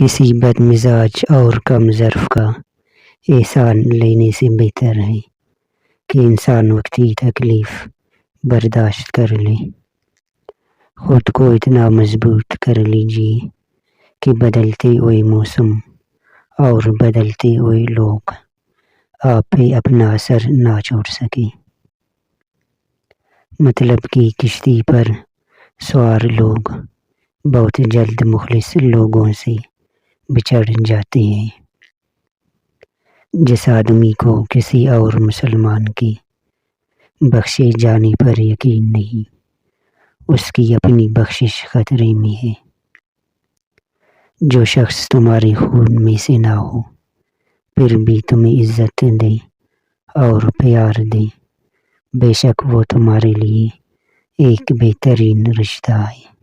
کسی بد مزاج اور کم ظرف کا احسان لینے سے بہتر ہے کہ انسان وقتی تکلیف برداشت کر لے۔ خود کو اتنا مضبوط کر لیجیے کہ بدلتے ہوئے موسم اور بدلتے ہوئے لوگ آپ پہ اپنا اثر نہ چھوڑ سکیں۔ مطلب کی کشتی پر سوار لوگ بہت جلد مخلص لوگوں سے بچھڑ جاتے ہیں۔ جس آدمی کو کسی اور مسلمان کے بخشے جانے پر یقین نہیں، اس کی اپنی بخشش خطرے میں ہے۔ جو شخص تمہارے خون میں سے نہ ہو پھر بھی تمہیں عزت دے اور پیار دے، بے شک وہ تمہارے لیے ایک بہترین رشتہ ہے۔